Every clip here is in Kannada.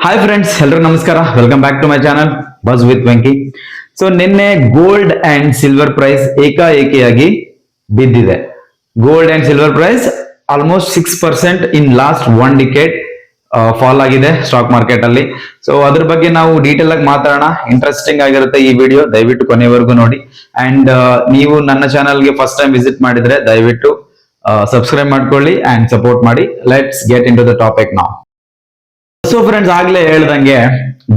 ಹಾಯ್ ಫ್ರೆಂಡ್ಸ್, ಎಲ್ರಿಗೂ ನಮಸ್ಕಾರ. Welcome back to my channel bus with Venki. So ನಿನ್ನೆ ಗೋಲ್ಡ್ ಅಂಡ್ ಸಿಲ್ವರ್ ಪ್ರೈಸ್ ಏಕಾಏಕಿಯಾಗಿ ಬಿದ್ದಿದೆ. Gold and silver price almost 6% in last 1 decade fall ಆಗಿದೆ ಸ್ಟಾಕ್ ಮಾರ್ಕೆಟ್ ಅಲ್ಲಿ. ಸೊ ಅದ್ರ ಬಗ್ಗೆ ನಾವು ಡೀಟೇಲ್ ಆಗಿ ಮಾತಾಡೋಣ. ಇಂಟ್ರೆಸ್ಟಿಂಗ್ ಆಗಿರುತ್ತೆ ಈ ವಿಡಿಯೋ, ದಯವಿಟ್ಟು ಕೊನೆವರೆಗೂ ನೋಡಿ. ಅಂಡ್ ನೀವು ನನ್ನ ಚಾನಲ್ಗೆ ಫಸ್ಟ್ ಟೈಮ್ ವಿಸಿಟ್ ಮಾಡಿದ್ರೆ ದಯವಿಟ್ಟು ಸಬ್ಸ್ಕ್ರೈಬ್ ಮಾಡ್ಕೊಳ್ಳಿ ಅಂಡ್ ಸಪೋರ್ಟ್ ಮಾಡಿ. Let's get into the topic ನಾವ್. ಸೊ ಫ್ರೆಂಡ್ಸ್, ಆಗ್ಲೇ ಹೇಳ್ದಂಗೆ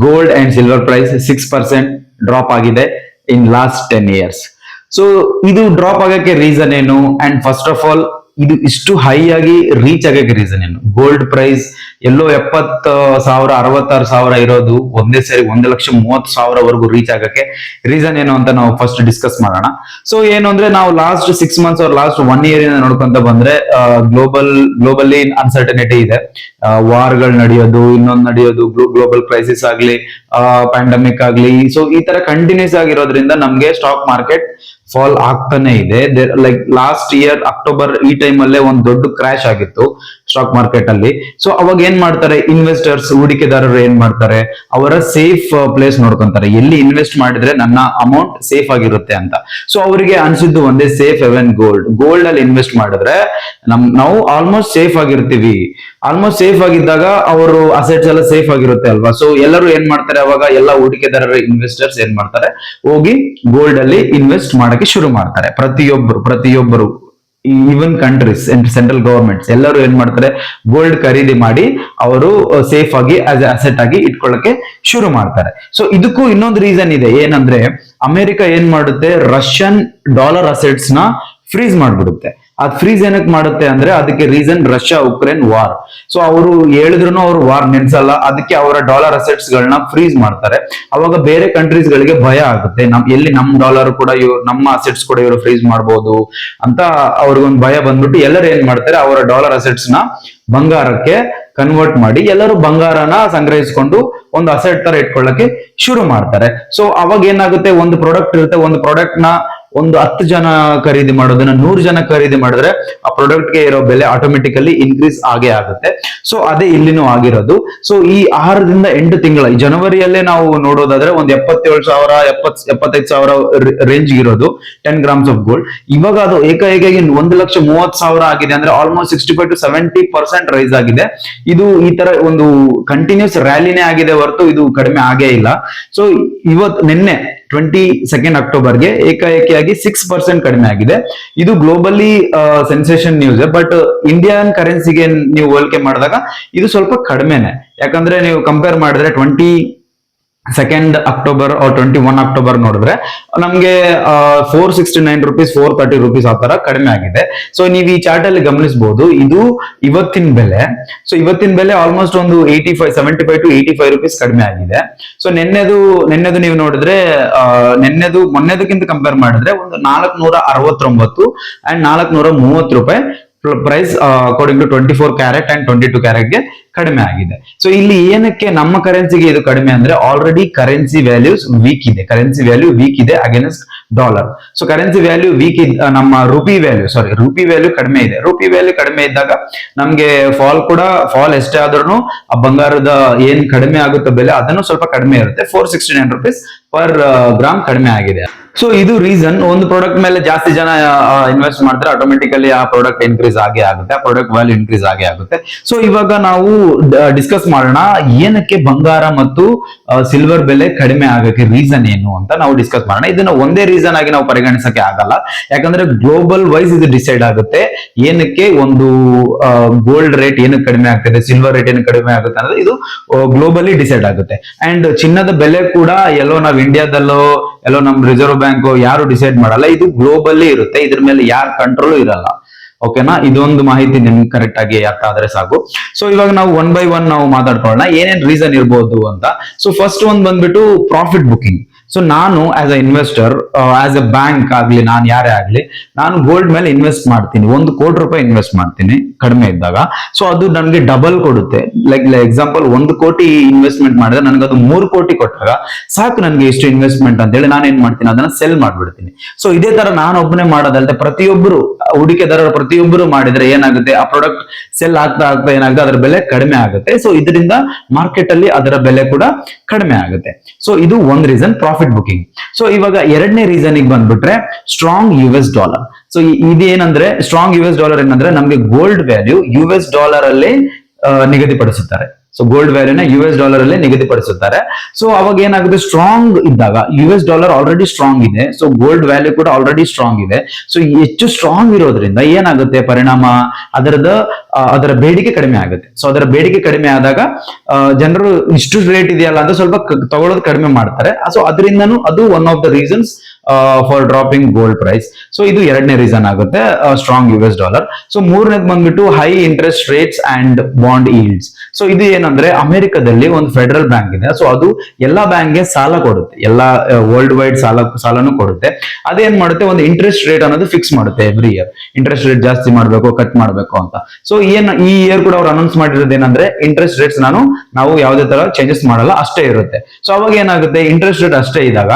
gold and silver price 6% drop ಆಗಿದೆ ಇನ್ ಲಾಸ್ಟ್ 10 years. ಸೊ ಇದು ಡ್ರಾಪ್ ಆಗಕ್ಕೆ ರೀಸನ್ ಏನು? ಅಂಡ್ ಫಸ್ಟ್ ಆಫ್ ಆಲ್ ಇದು ಇಷ್ಟು ಹೈ ಆಗಿ ರೀಚ್ ಆಗಕ್ಕೆ ರೀಸನ್ ಏನು? ಗೋಲ್ಡ್ ಪ್ರೈಸ್ ಎಲ್ಲೋ 70,000 66,000 ಇರೋದು ಒಂದೇ ಸರಿ 1,30,000 ರೀಚ್ ಆಗಕ್ಕೆ ರೀಸನ್ ಏನು ಅಂತ ನಾವು ಫಸ್ಟ್ ಡಿಸ್ಕಸ್ ಮಾಡೋಣ. ಸೊ ಏನು ಅಂದ್ರೆ, ನಾವು ಲಾಸ್ಟ್ 6 months ಲಾಸ್ಟ್ 1 year ಇಂದ ನೋಡ್ಕೊಂತ ಬಂದ್ರೆ ಗ್ಲೋಬಲಿ ಅನ್ಸರ್ಟನಿಟಿ ಇದೆ. ವಾರ್ಗಳು ನಡೆಯೋದು, ಇನ್ನೊಂದು ನಡೆಯೋದು, ಗ್ಲೋಬಲ್ ಕ್ರೈಸಿಸ್ ಆಗ್ಲಿ, ಪ್ಯಾಂಡಮಿಕ್ ಆಗ್ಲಿ. ಸೊ ಈ ತರ ಕಂಟಿನ್ಯೂಸ್ ಆಗಿರೋದ್ರಿಂದ ನಮ್ಗೆ ಸ್ಟಾಕ್ ಮಾರ್ಕೆಟ್ ಫಾಲ್ ಆಗ್ತಾನೆ ಇದೆ. ಲೈಕ್ ಲಾಸ್ಟ್ ಇಯರ್ ಅಕ್ಟೋಬರ್ ಈ ಟೈಮ್ ಅಲ್ಲೇ ಒಂದು ದೊಡ್ಡ ಕ್ರಾಶ್ ಆಗಿತ್ತು ಸ್ಟಾಕ್ ಮಾರ್ಕೆಟ್ ಅಲ್ಲಿ. ಸೊ ಅವಾಗ ಏನ್ ಮಾಡ್ತಾರೆ ಇನ್ವೆಸ್ಟರ್ಸ್, ಹೂಡಿಕೆದಾರರು ಏನ್ ಮಾಡ್ತಾರೆ, ಅವರ ಸೇಫ್ ಪ್ಲೇಸ್ ನೋಡ್ಕೊಂತಾರೆ, ಎಲ್ಲಿ ಇನ್ವೆಸ್ಟ್ ಮಾಡಿದ್ರೆ ನನ್ನ ಅಮೌಂಟ್ ಸೇಫ್ ಆಗಿರುತ್ತೆ ಅಂತ. ಸೊ ಅವರಿಗೆ ಅನ್ಸಿದ್ದು ಒಂದೇ, ಸೇಫ್ ಹೆವೆನ್ ಗೋಲ್ಡ್ ಅಲ್ಲಿ ಇನ್ವೆಸ್ಟ್ ಮಾಡಿದ್ರೆ ನಾವು ಆಲ್ಮೋಸ್ಟ್ ಸೇಫ್ ಆಗಿರ್ತೀವಿ. ಆಲ್ಮೋಸ್ಟ್ ಸೇಫ್ ಆಗಿದ್ದಾಗ ಅವರು ಅಸೆಟ್ಸ್ ಎಲ್ಲ ಸೇಫ್ ಆಗಿರುತ್ತೆ ಅಲ್ವಾ. ಸೊ ಎಲ್ಲರೂ ಏನ್ ಮಾಡ್ತಾರೆ, ಅವಾಗ ಎಲ್ಲ ಹೂಡಿಕೆದಾರರ ಇನ್ವೆಸ್ಟರ್ಸ್ ಏನ್ ಮಾಡ್ತಾರೆ, ಹೋಗಿ ಗೋಲ್ಡ್ ಅಲ್ಲಿ ಇನ್ವೆಸ್ಟ್ ಮಾಡಕ್ಕೆ ಶುರು ಮಾಡ್ತಾರೆ. ಪ್ರತಿಯೊಬ್ಬರು even countries and central governments ಎಲ್ಲರೂ ಏನ್ ಮಾಡ್ತಾರೆ, ಗೋಲ್ಡ್ ಖರೀದಿ ಮಾಡಿ ಅವರು ಸೇಫ್ ಆಗಿ ಆಸ್ ಅಸೆಟ್ ಆಗಿ ಇಟ್ಕೊಳ್ಳಕ್ಕೆ ಶುರು ಮಾಡ್ತಾರೆ. ಸೊ ಇದಕ್ಕೂ ಇನ್ನೊಂದು ರೀಸನ್ ಇದೆ. ಏನಂದ್ರೆ, ಅಮೆರಿಕ ಏನ್ ಮಾಡುತ್ತೆ, ರಷ್ಯನ್ ಡಾಲರ್ ಅಸೆಟ್ಸ್ ನ ಫ್ರೀಸ್ ಮಾಡ್ಬಿಡುತ್ತೆ. ಅದ್ ಫ್ರೀಸ್ ಏನಕ್ಕೆ ಮಾಡುತ್ತೆ ಅಂದ್ರೆ, ಅದಕ್ಕೆ reason Russia Ukraine war. So ಅವರು ಹೇಳಿದ್ರು ಅವರು ವಾರ್ ನಿಲ್ಸಲ್ಲ, ಅದಕ್ಕೆ ಅವರ ಡಾಲರ್ ಅಸೆಟ್ಸ್ ಗಳನ್ನ ಫ್ರೀಸ್ ಮಾಡ್ತಾರೆ. ಅವಾಗ ಬೇರೆ ಕಂಟ್ರೀಸ್ ಗಳಿಗೆ ಭಯ ಆಗುತ್ತೆ, ಎಲ್ಲಿ ನಮ್ ಡಾಲರ್ ಕೂಡ ನಮ್ಮ ಅಸೆಟ್ಸ್ ಕೂಡ ಇವರು ಫ್ರೀಸ್ ಮಾಡಬಹುದು ಅಂತ ಅವ್ರಿಗೊಂದು ಭಯ ಬಂದ್ಬಿಟ್ಟು ಎಲ್ಲರೂ ಏನ್ ಮಾಡ್ತಾರೆ, ಅವರ ಡಾಲರ್ ಅಸೆಟ್ಸ್ ನ ಬಂಗಾರಕ್ಕೆ ಕನ್ವರ್ಟ್ ಮಾಡಿ ಎಲ್ಲರೂ ಬಂಗಾರನ ಸಂಗ್ರಹಿಸಿಕೊಂಡು ಒಂದು ಅಸೆಟ್ ತರ ಇಟ್ಕೊಳ್ಳಕ್ಕೆ ಶುರು ಮಾಡ್ತಾರೆ. ಸೊ ಅವಾಗ ಏನಾಗುತ್ತೆ, ಒಂದು ಪ್ರಾಡಕ್ಟ್ ಇರುತ್ತೆ, ಒಂದು ಪ್ರಾಡಕ್ಟ್ ನ ಒಂದು 10 ಜನ ಖರೀದಿ ಮಾಡೋದನ್ನ 100 ಜನ ಖರೀದಿ ಮಾಡಿದ್ರೆ ಆ ಪ್ರಾಡಕ್ಟ್ ಗೆ ಇರೋ ಬೆಲೆ ಆಟೋಮೆಟಿಕಲಿ ಇನ್ಕ್ರೀಸ್ ಆಗೇ ಆಗುತ್ತೆ. ಸೊ ಅದೇ ಇಲ್ಲಿನೂ ಆಗಿರೋದು. ಸೊ ಈ 6ರಿಂದ 8 ತಿಂಗಳ ಜನವರಿಯಲ್ಲೇ ನಾವು ನೋಡೋದಾದ್ರೆ ಒಂದು 77,000 75,000 ರೇಂಜ್ ಇರೋದು 10 grams ಆಫ್ ಗೋಲ್ಡ್. ಇವಾಗ ಅದು ಏಕಾಏಕಿ 1,30,000 ಆಗಿದೆ. ಅಂದ್ರೆ ಆಲ್ಮೋಸ್ಟ್ 65 to 70% ರೈಸ್ ಆಗಿದೆ. ಇದು ಈ ತರ ಒಂದು ಕಂಟಿನ್ಯೂಸ್ ರ್ಯಾಲಿನೇ ಆಗಿದೆ ಹೊರತು ಇದು ಕಡಿಮೆ ಆಗೇ ಇಲ್ಲ. ಸೊ ನಿನ್ನೆ 22nd ಅಕ್ಟೋಬರ್ಗೆ ಏಕಾಏಕಿಯಾಗಿ 6% ಕಡಿಮೆ ಆಗಿದೆ. ಇದು globally sensation news. But Indian ಕರೆನ್ಸಿಗೆ ನೀವು ಹೋಲಿಕೆ ಮಾಡಿದಾಗ ಇದು ಸ್ವಲ್ಪ ಕಡಿಮೆನೆ. ಯಾಕಂದ್ರೆ ನೀವು ಕಂಪೇರ್ ಮಾಡಿದ್ರೆ 22nd ಅಕ್ಟೋಬರ್ 21 ಅಕ್ಟೋಬರ್ ನೋಡಿದ್ರೆ ನಮ್ಗೆ 469 rupees 430 rupees ಆ ತರ ಕಡಿಮೆ ಆಗಿದೆ. ಸೊ ನೀವು ಈ ಚಾರ್ಟ್ ಅಲ್ಲಿ ಗಮನಿಸಬಹುದು, ಇದು ಇವತ್ತಿನ ಬೆಲೆ. ಸೊ ಇವತ್ತಿನ ಬೆಲೆ ಆಲ್ಮೋಸ್ಟ್ ಒಂದು 75 to 85 rupees ಕಡಿಮೆ ಆಗಿದೆ. ಸೊ ನೆನ್ನೆದು ನೀವು ನೋಡಿದ್ರೆ ಮೊನ್ನೆದಕ್ಕಿಂತ ಕಂಪೇರ್ ಮಾಡಿದ್ರೆ ಒಂದು 469 ಅಂಡ್ 430 ರೂಪಾಯಿ price according to 24 carat and 22 carat ಗೆ ಕಡಿಮೆ ಆಗಿದೆ. ಸೊ ಇಲ್ಲಿ ಏನಕ್ಕೆ ನಮ್ಮ ಕರೆನ್ಸಿಗೆ ಇದು ಕಡಿಮೆ ಅಂದ್ರೆ, ಆಲ್ರೆಡಿ ಕರೆನ್ಸಿ ವ್ಯಾಲ್ಯೂಸ್ ವೀಕ್ ಇದೆ against dollar. So currency value weak ನಮ್ಮ ರುಪಿ ವ್ಯಾಲ್ಯೂ ಕಡಿಮೆ ಇದೆ. ರುಪಿ ವ್ಯಾಲ್ಯೂ ಕಡಿಮೆ ಇದ್ದಾಗ ನಮ್ಗೆ ಫಾಲ್ ಎಷ್ಟೇ ಆದ್ರೂ ಆ ಬಂಗಾರದ ಏನ್ ಕಡಿಮೆ ಆಗುತ್ತೆ ಬೆಲೆ ಅದನ್ನು ಸ್ವಲ್ಪ ಕಡಿಮೆ ಇರುತ್ತೆ. 469 rupees per ಗ್ರಾಮ್ ಕಡಿಮೆ ಆಗಿದೆ. ಸೊ ಇದು ರೀಸನ್. ಒಂದು ಪ್ರಾಡಕ್ಟ್ ಮೇಲೆ ಜಾಸ್ತಿ ಜನ ಇನ್ವೆಸ್ಟ್ ಮಾಡ್ತಾರೆ, ಆಟೋಮೆಟಿಕಲಿ ಆ ಪ್ರಾಡಕ್ಟ್ ಇನ್ಕ್ರೀಸ್ ಆಗೇ ಆಗುತ್ತೆ, ಆ ಪ್ರಾಡಕ್ಟ್ ವ್ಯಾಲ್ಯೂ ಇನ್ಕ್ರೀಸ್ ಆಗೇ ಆಗುತ್ತೆ. ಸೊ ಇವಾಗ ನಾವು ಡಿಸ್ಕಸ್ ಮಾಡೋಣ, ಏನಕ್ಕೆ ಬಂಗಾರ ಮತ್ತು ಸಿಲ್ವರ್ ಬೆಲೆ ಕಡಿಮೆ ಆಗಕ್ಕೆ ರೀಸನ್ ಏನು ಅಂತ ನಾವು ಡಿಸ್ಕಸ್ ಮಾಡೋಣ. ಇದನ್ನ ಒಂದೇ ರೀಸನ್ ಆಗಿ ನಾವು ಪರಿಗಣಿಸಕ್ಕೆ ಆಗಲ್ಲ. ಯಾಕಂದ್ರೆ ಗ್ಲೋಬಲ್ ವೈಸ್ ಇದು ಡಿಸೈಡ್ ಆಗುತ್ತೆ, ಏನಕ್ಕೆ ಒಂದು ಗೋಲ್ಡ್ ರೇಟ್ ಏನಕ್ಕೆ ಕಡಿಮೆ ಆಗ್ತದೆ, ಸಿಲ್ವರ್ ರೇಟ್ ಏನಕ್ಕೆ ಕಡಿಮೆ ಆಗುತ್ತೆ ಅನ್ನೋದು ಇದು ಗ್ಲೋಬಲಿ ಡಿಸೈಡ್ ಆಗುತ್ತೆ. ಅಂಡ್ ಚಿನ್ನದ ಬೆಲೆ ಕೂಡ ಎಲ್ಲೋ ನಾವು ಇಂಡಿಯಾದಲ್ಲೋ ಎಲ್ಲೋ ನಮ್ ರಿಸರ್ವ್ ಬ್ಯಾಂಕ್ ಯಾರು ಡಿಸೈಡ್ ಮಾಡಲ್ಲ, ಇದು ಗ್ಲೋಬಲಿ ಇರುತ್ತೆ. ಇದ್ರ ಮೇಲೆ ಯಾರ ಕಂಟ್ರೋಲ್ ಇರಲ್ಲ. ಓಕೆನಾ? ಇದೊಂದು ಮಾಹಿತಿ ನಿಮ್ಗೆ ಕರೆಕ್ಟ್ ಆಗಿ ಅರ್ಥ ಆದ್ರೆ ಸಾಕು. ಸೊ ಇವಾಗ ನಾವು 1 by 1 ನಾವು ಮಾತಾಡ್ಕೊಳ್ಳೋಣ, ಏನೇನ್ ರೀಸನ್ ಇರ್ಬೋದು ಅಂತ. ಸೊ ಫಸ್ಟ್ ಒಂದ್ ಬಂದ್ಬಿಟ್ಟು ಪ್ರಾಫಿಟ್ ಬುಕಿಂಗ್. ಸೊ ನಾನು as a investor, as a bank ಆಗ್ಲಿ, ನಾನು ಯಾರೇ ಆಗ್ಲಿ, ನಾನು ಗೋಲ್ಡ್ ಮೇಲೆ ಇನ್ವೆಸ್ಟ್ ಮಾಡ್ತೀನಿ, 1 ಕೋಟಿ ರೂಪಾಯಿ ಇನ್ವೆಸ್ಟ್ ಮಾಡ್ತೀನಿ ಕಡಿಮೆ ಇದ್ದಾಗ. ಸೊ ಅದು ನನಗೆ ಡಬಲ್ ಕೊಡುತ್ತೆ. ಲೈಕ್ ಎಕ್ಸಾಂಪಲ್ 1 ಕೋಟಿ ಇನ್ವೆಸ್ಟ್ಮೆಂಟ್ ಮಾಡಿದ್ರೆ ನನಗೆ ಅದು 3 ಕೋಟಿ ಕೊಟ್ಟಾಗ ಸಾಕು ನನಗೆ ಎಷ್ಟು ಇನ್ವೆಸ್ಟ್ಮೆಂಟ್ ಅಂತ ಹೇಳಿ ನಾನು ಏನ್ ಮಾಡ್ತೀನಿ, ಅದನ್ನ ಸೆಲ್ ಮಾಡ್ಬಿಡ್ತೀನಿ. ಸೊ ಇದೇ ತರ ನಾನು ಒಬ್ಬನೇ ಮಾಡೋದಲ್ಲದೆ ಪ್ರತಿಯೊಬ್ಬರು ಹೂಡಿಕೆದಾರರು ಪ್ರತಿಯೊಬ್ಬರು ಮಾಡಿದ್ರೆ ಏನಾಗುತ್ತೆ, ಆ ಪ್ರಾಡಕ್ಟ್ ಸೆಲ್ ಆಗ್ತಾ ಆಗ್ತಾ ಏನಾಗುತ್ತೆ, ಅದರ ಬೆಲೆ ಕಡಿಮೆ ಆಗುತ್ತೆ. ಸೊ ಇದರಿಂದ ಮಾರ್ಕೆಟ್ ಅಲ್ಲಿ ಅದರ ಬೆಲೆ ಕೂಡ ಕಡಿಮೆ ಆಗುತ್ತೆ. ಸೊ ಇದು ಒಂದ್ ರೀಸನ್, ಪ್ರಾಫಿಟ್ ಬುಕಿಂಗ್. ಸೊ ಇವಾಗ ಎರಡನೇ ರೀಸನ್ ಬಂದ್ಬಿಟ್ರೆ ಸ್ಟ್ರಾಂಗ್ US$ ಸೊ ಇದೇನಂದ್ರೆ ಸ್ಟ್ರಾಂಗ್ US$ ಏನಂದ್ರೆ ನಮ್ಗೆ ಗೋಲ್ಡ್ ವ್ಯಾಲ್ಯೂ US$ ಅಲ್ಲಿ ನಿಗದಿಪಡಿಸುತ್ತಾರೆ. ಸೊ ಗೋಲ್ಡ್ ವ್ಯಾಲ್ಯೂನ US$ ಅಲ್ಲೇ ನಿಗದಿಪಡಿಸುತ್ತಾರೆ. ಸೊ ಅವಾಗ ಏನಾಗುತ್ತೆ, ಸ್ಟ್ರಾಂಗ್ ಇದ್ದಾಗ US$ ಆಲ್ರೆಡಿ ಸ್ಟ್ರಾಂಗ್ ಇದೆ, ಸೊ ಗೋಲ್ಡ್ ವ್ಯಾಲ್ಯೂ ಕೂಡ ಆಲ್ರೆಡಿ ಸ್ಟ್ರಾಂಗ್ ಇದೆ. ಸೊ ಹೆಚ್ಚು ಸ್ಟ್ರಾಂಗ್ ಇರೋದ್ರಿಂದ ಏನಾಗುತ್ತೆ ಪರಿಣಾಮ, ಅದರ ಬೇಡಿಕೆ ಕಡಿಮೆ ಆಗುತ್ತೆ. ಸೊ ಅದರ ಬೇಡಿಕೆ ಕಡಿಮೆ ಆದಾಗ ಜನರು ಇಷ್ಟು ರೇಟ್ ಇದೆಯಲ್ಲ ಅಂತ ಸ್ವಲ್ಪ ತಗೊಳ್ಳೋದು ಕಡಿಮೆ ಮಾಡ್ತಾರೆ. ಸೊ ಅದರಿಂದನೂ ಅದು one of the reasons for dropping gold price. So ಇದು ಎರಡನೇ ರೀಸನ್ ಆಗುತ್ತೆ, ಸ್ಟ್ರಾಂಗ್ US$. ಸೊ ಮೂರನೇದು ಬಂದ್ಬಿಟ್ಟು high interest rates and bond yields. So ಇದು ಏನಂದ್ರೆ ಅಮೆರಿಕದಲ್ಲಿ ಒಂದು ಫೆಡರಲ್ ಬ್ಯಾಂಕ್ ಇದೆ. ಸೊ ಅದು ಎಲ್ಲಾ ಬ್ಯಾಂಕ್ಗೆ ಸಾಲ ಕೊಡುತ್ತೆ, ಎಲ್ಲಾ ವರ್ಲ್ಡ್ ವೈಡ್ ಸಾಲನು ಕೊಡುತ್ತೆ. ಅದೇನ್ ಮಾಡುತ್ತೆ, ಒಂದು ಇಂಟ್ರೆಸ್ಟ್ ರೇಟ್ ಅನ್ನೋದು ಫಿಕ್ಸ್ ಮಾಡುತ್ತೆ ಎವ್ರಿ ಇಯರ್. ಇಂಟ್ರೆಸ್ಟ್ ರೇಟ್ ಜಾಸ್ತಿ ಮಾಡ್ಬೇಕು, ಕಟ್ ಮಾಡ್ಬೇಕು ಅಂತ. ಸೊ ಈ ಇಯರ್ ಕೂಡ ಅವ್ರು ಅನೌನ್ಸ್ ಮಾಡಿರೋದು ಏನಂದ್ರೆ ಇಂಟ್ರೆಸ್ಟ್ ರೇಟ್ಸ್ ನಾವು ಯಾವುದೇ ತರ ಚೇಂಜಸ್ ಮಾಡಲ್ಲ, ಅಷ್ಟೇ ಇರುತ್ತೆ. ಸೊ ಅವಾಗ ಏನಾಗುತ್ತೆ, ಇಂಟ್ರೆಸ್ಟ್ ರೇಟ್ ಅಷ್ಟೇ ಇದ್ದಾಗ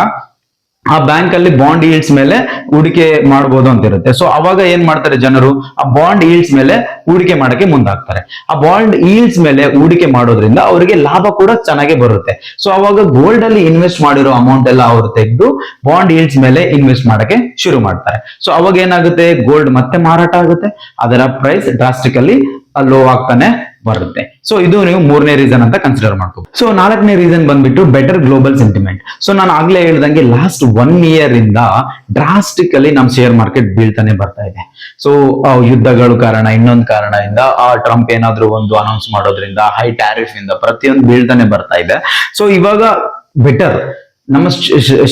ಆ ಬ್ಯಾಂಕ್ ಅಲ್ಲಿ ಬಾಂಡ್ ಈಲ್ಡ್ಸ್ ಮೇಲೆ ಹೂಡಿಕೆ ಮಾಡಬಹುದು ಅಂತ ಇರುತ್ತೆ. ಸೊ ಅವಾಗ ಏನ್ ಮಾಡ್ತಾರೆ ಜನರು, ಆ ಬಾಂಡ್ ಈಲ್ಡ್ಸ್ ಮೇಲೆ ಹೂಡಿಕೆ ಮಾಡಕ್ಕೆ ಮುಂದಾಗ್ತಾರೆ. ಆ ಬಾಂಡ್ ಈಲ್ಡ್ಸ್ ಮೇಲೆ ಹೂಡಿಕೆ ಮಾಡೋದ್ರಿಂದ ಅವರಿಗೆ ಲಾಭ ಕೂಡ ಚೆನ್ನಾಗಿ ಬರುತ್ತೆ. ಸೊ ಅವಾಗ ಗೋಲ್ಡ್ ಅಲ್ಲಿ ಇನ್ವೆಸ್ಟ್ ಮಾಡಿರೋ ಅಮೌಂಟ್ ಎಲ್ಲ ಅವರು ತೆಗೆದು ಬಾಂಡ್ ಈಲ್ಡ್ಸ್ ಮೇಲೆ ಇನ್ವೆಸ್ಟ್ ಮಾಡಕ್ಕೆ ಶುರು ಮಾಡ್ತಾರೆ. ಸೊ ಅವಾಗ ಏನಾಗುತ್ತೆ, ಗೋಲ್ಡ್ ಮತ್ತೆ ಮಾರಾಟ ಆಗುತ್ತೆ, ಅದರ ಪ್ರೈಸ್ ಡ್ರಾಸ್ಟಿಕಲಿ ಲೋ ಆಗ್ತಾನೆ ಬರುತ್ತೆ. ಸೊ ಇದು ನೀವು ಮೂರನೇ ರೀಸನ್ ಅಂತ ಕನ್ಸಿಡರ್ ಮಾಡ್ಕೋಬಹುದು. ಸೊ ನಾಲ್ಕನೇ ರೀಸನ್ ಬಂದ್ಬಿಟ್ಟು ಬೆಟರ್ ಗ್ಲೋಬಲ್ ಸೆಂಟಿಮೆಂಟ್. ಸೊ ನಾನು ಆಗ್ಲೇ ಹೇಳ್ದಂಗೆ ಲಾಸ್ಟ್ 1 ಇಯರ್ ಇಂದ ಡ್ರಾಸ್ಟಿಕಲಿ ನಮ್ ಶೇರ್ ಮಾರ್ಕೆಟ್ ಬೀಳ್ತಾನೆ ಬರ್ತಾ ಇದೆ. ಸೊ ಯುದ್ಧಗಳು ಕಾರಣ, ಇನ್ನೊಂದು ಕಾರಣದಿಂದ, ಟ್ರಂಪ್ ಏನಾದ್ರು ಒಂದು ಅನೌನ್ಸ್ ಮಾಡೋದ್ರಿಂದ, ಹೈ ಟ್ಯಾರಿಫ್ ಇಂದ ಪ್ರತಿಯೊಂದು ಬೀಳ್ತಾನೆ ಬರ್ತಾ ಇದೆ. ಸೊ ಇವಾಗ ಬೆಟರ್ ನಮ್ಮ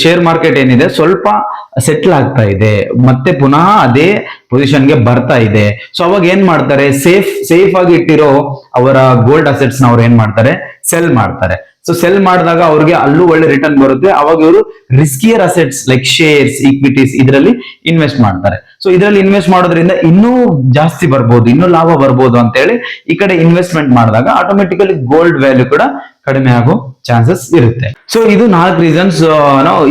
ಶೇರ್ ಮಾರ್ಕೆಟ್ ಏನಿದೆ ಸ್ವಲ್ಪ ಸೆಟ್ಲ್ ಆಗ್ತಾ ಇದೆ, ಮತ್ತೆ ಪುನಃ ಅದೇ ಪೊಸಿಷನ್ಗೆ ಬರ್ತಾ ಇದೆ. ಸೊ ಅವಾಗ ಏನ್ ಮಾಡ್ತಾರೆ, ಸೇಫ್ ಆಗಿ ಇಟ್ಟಿರೋ ಅವರ ಗೋಲ್ಡ್ ಅಸೆಟ್ಸ್ ನ ಅವ್ರು ಏನ್ ಮಾಡ್ತಾರೆ, ಸೆಲ್ ಮಾಡ್ತಾರೆ. ಸೊ ಸೆಲ್ ಮಾಡಿದಾಗ ಅವ್ರಿಗೆ ಅಲ್ಲೂ ಒಳ್ಳೆ ರಿಟರ್ನ್ ಬರುತ್ತೆ. ಅವಾಗ ಇವರು riskier assets like shares, equities ಇದರಲ್ಲಿ ಇನ್ವೆಸ್ಟ್ ಮಾಡ್ತಾರೆ. ಸೊ ಇದರಲ್ಲಿ ಇನ್ವೆಸ್ಟ್ ಮಾಡೋದ್ರಿಂದ ಇನ್ನೂ ಜಾಸ್ತಿ ಬರ್ಬೋದು, ಇನ್ನೂ ಲಾಭ ಬರ್ಬೋದು ಅಂತ ಹೇಳಿ ಈ ಕಡೆ ಇನ್ವೆಸ್ಟ್ಮೆಂಟ್ ಮಾಡಿದಾಗ ಆಟೋಮೆಟಿಕಲಿ ಗೋಲ್ಡ್ ವ್ಯಾಲ್ಯೂ ಕೂಡ ಕಡಿಮೆ ಆಗೋ ಚಾನ್ಸಸ್ ಇರುತ್ತೆ. ಸೊ ಇದು 4 ರೀಸನ್ಸ್.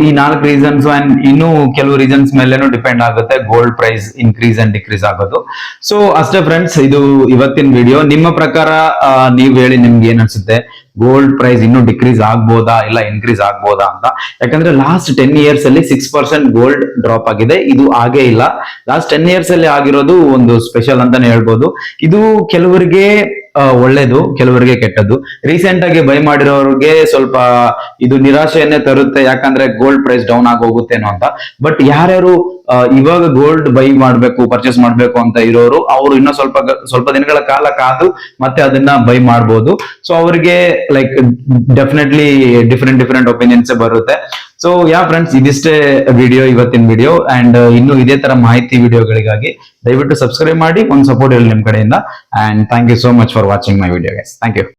ಈ 4 ರೀಸನ್ಸ್ ಅಂಡ್ ಇನ್ನು ಕೆಲವು ರೀಸನ್ಸ್ ಮೇಲೇನು ಡಿಪೆಂಡ್ ಆಗುತ್ತೆ gold price increase and decrease ಆಗೋದು. ಸೊ ಅಷ್ಟೇ ಫ್ರೆಂಡ್ಸ್, ಇದು ಇವತ್ತಿನ ವಿಡಿಯೋ. ನಿಮ್ಮ ಪ್ರಕಾರ ನೀವು ಹೇಳಿ, ನಿಮ್ಗೆ ಏನ್ ಅನ್ಸುತ್ತೆ, ಗೋಲ್ಡ್ ಪ್ರೈಸ್ ಇನ್ನೂ ಡಿಕ್ರೀಸ್ ಆಗ್ಬೋದಾ ಇಲ್ಲ ಇನ್ಕ್ರೀಸ್ ಆಗ್ಬೋದಾ ಅಂತ? ಯಾಕಂದ್ರೆ ಲಾಸ್ಟ್ 10 ಇಯರ್ಸ್ ಅಲ್ಲಿ 6% ಗೋಲ್ಡ್ ಡ್ರಾಪ್ ಆಗಿದೆ. ಇದು ಆಗೇ ಇಲ್ಲ. ಲಾಸ್ಟ್ 10 ಇಯರ್ಸ್ ಅಲ್ಲಿ ಆಗಿರೋದು ಒಂದು ಸ್ಪೆಷಲ್ ಅಂತಾನೆ ಹೇಳ್ಬೋದು. ಇದು ಕೆಲವರಿಗೆ ಒಳ್ಳೇದು, ಕೆಲವರಿಗೆ ಕೆಟ್ಟದ್ದು. ರೀಸೆಂಟ್ ಆಗಿ ಬೈ ಮಾಡಿರೋರಿಗೆ ಸ್ವಲ್ಪ ಇದು ನಿರಾಶೆಯನ್ನೇ ತರುತ್ತೆ, ಯಾಕಂದ್ರೆ ಗೋಲ್ಡ್ ಪ್ರೈಸ್ ಡೌನ್ ಆಗಿ ಹೋಗುತ್ತೇನೋ ಅಂತ. ಬಟ್ ಯಾರ್ಯಾರು ಇವಾಗ ಗೋಲ್ಡ್ ಬೈ ಮಾಡ್ಬೇಕು, ಪರ್ಚೇಸ್ ಮಾಡ್ಬೇಕು ಅಂತ ಇರೋರು, ಅವರು ಇನ್ನೂ ಸ್ವಲ್ಪ ದಿನಗಳ ಕಾಲ ಕಾದು ಮತ್ತೆ ಅದನ್ನ ಬೈ ಮಾಡ್ಬೋದು. ಸೊ ಅವರಿಗೆ ಲೈಕ್ ಡೆಫಿನೆಟ್ಲಿ ಡಿಫರೆಂಟ್ ಒಪಿನಿಯನ್ಸ್ ಬರುತ್ತೆ. ಸೊ ಫ್ರೆಂಡ್ಸ್, ಇದಿಷ್ಟೇ ವಿಡಿಯೋ, ಇವತ್ತಿನ ವಿಡಿಯೋ. ಅಂಡ್ ಇನ್ನು ಇದೇ ತರ ಮಾಹಿತಿ ವಿಡಿಯೋಗಳಿಗಾಗಿ ದಯವಿಟ್ಟು ಸಬ್ಸ್ಕ್ರೈಬ್ ಮಾಡಿ, ಒಂದು ಸಪೋರ್ಟ್ ಇರಲಿ ನಿಮ್ ಕಡೆಯಿಂದ. And thank you so much for watching my video guys. Thank you.